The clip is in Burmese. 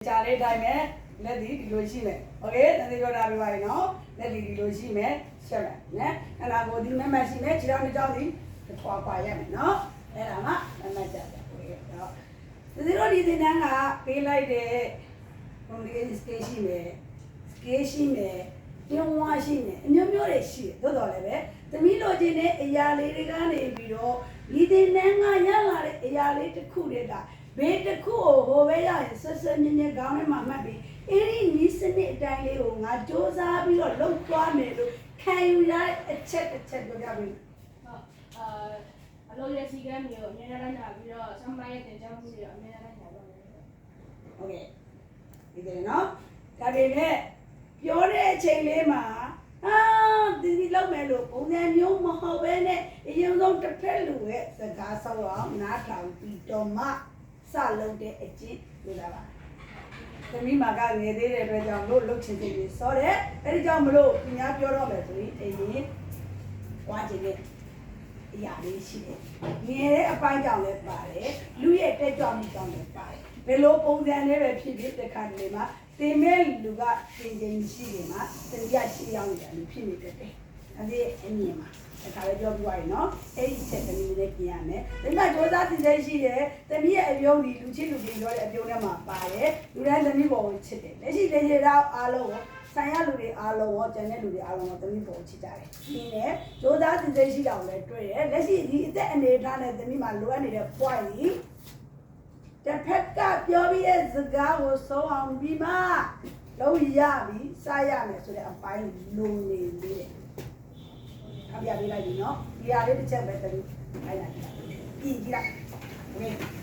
ကြားလေးတိုင်းမဲ့လက်ဒီဒီလိုရှိမယ်โอเคတန်သေးပြောတာပြပါရင်နော်လက်ဒီဒီလိုရှိမယ်ရှက်မယ်နော်အဲ့ဒါကိုဒီမက်မရှိမယ်ခြေထောက်နှစ်ချောင်းဒီထွားပါရမယ်နော်အဲ့ဒါမှမက်ကြတယ်โอเคတော့ဒီလိုဒီသင်တန်းကပေးလိုက်တဲ့ communication skill ရှိမယ် skill ရှိမယ်ပြောင်းဝါရှိမယ်အမျိုးမျိုးတွေရှိတယ်သို့တော်လည်းပဲသမီးလိုချင်တဲ့အရာလေးတွေကနေပြီးတော့ဒီသင်တန်းကရလာတဲ့အရာလေးတစ်ခုတည်းကဘေးတစ်ခုကိုဟိုပဲရရင်ဆက်ဆက်မြင်းမြင်းခေါင်းထဲမှာမှတ်ပြီးအဲ့ဒီနီးစနစ်အတိုင်းလေးကိုငါစ조사ပြီးတော့လှုပ်သွားမယ်လို့ခံယူရတဲ့အချက်ပြောပြပေးဟုတ်အလုံးရဲ့စီကံမျိုးအများအားဖြင့်ပြီးတော့ဆမ်မရဲ့တင်ကြောင်းမှုတွေအများအားဖြင့်လုပ်နေတယ်โอเคဒီတယ်နော်ဒါပေမဲ့ပြောတဲ့အချိန်လေးမှာဒီလောက်မယ်လို့ပုံစံမျိုးမဟုတ်ပဲနဲ့အရင်ဆုံးတစ်ဖက်လူရဲ့စကားဆောက်အောင်နားထောင်ပြီးတော့မှစလုပ်တဲ့အကျင့်လို့လာပါသမီးမာကငယ်သေးတဲ့အတွက်ကြောင့်လို့လှုပ်ချင်သေးတယ်ဆိုတော့အဲ့ဒီကြောင့်မလို့ပညာပြောတော့မယ်ဆိုရင်အရင်ဝါကျင်တဲ့အရာလေးရှိတယ်ငယ်တဲ့အပိုင်းကြောင့်လည်းပါတယ်လူရဲ့တက်ကြွမှုကြောင့်လည်းပါတယ်ဘယ်လိုပုံစံလေးပဲဖြစ်ဖြစ်တစ်ခါတလေမှာတင်မဲ့လူကတင်ခြင်းရှိတယ်မှာတရားရှိရောက်နေတာလူဖြစ်နေတတ်တယ်အဲ့ဒီအမြင်မှာဒါလည်းပြောပြရရင်နော်အဲ့ဒီချက်သမီးလေးပြင်ရမယ်ဒီမှာစ조사တင်တဲ့ရှိတယ်သမီးရဲ့အပြုံးဒီလူချင်းလူချင်းပြောတဲ့အပြုံးထဲမှာပါတယ်လူတိုင်းသမီးပေါ်ကိုချစ်တယ်လက်ရှိလေရေတော့အားလုံးကိုဆိုင်ရလူတွေအားလုံးရောကျန်တဲ့လူတွေအားလုံးရောသမီးပေါ်ကိုချစ်ကြတယ်ဒီနဲ့စ조사တင်တဲ့ရှိတာကိုလည်းတွေ့တယ်လက်ရှိဒီအသက်အနေထားနဲ့သမီးမှာလိုအပ်နေတဲ့ point ကြီးတစ်ဖက်ကပြောပြီးတဲ့စကားကိုဆုံးအောင်ပြီးမှလုံးရပြီစားရမယ်ဆိုတဲ့အပိုင်းလုံနေသေးတယ်အပြပေးလိုက်ပြီနော်ဒီဟာလေးတစ်ချက်ပဲတလူလိုက်လိုက်ပြီကြည့်လိုက်โอเค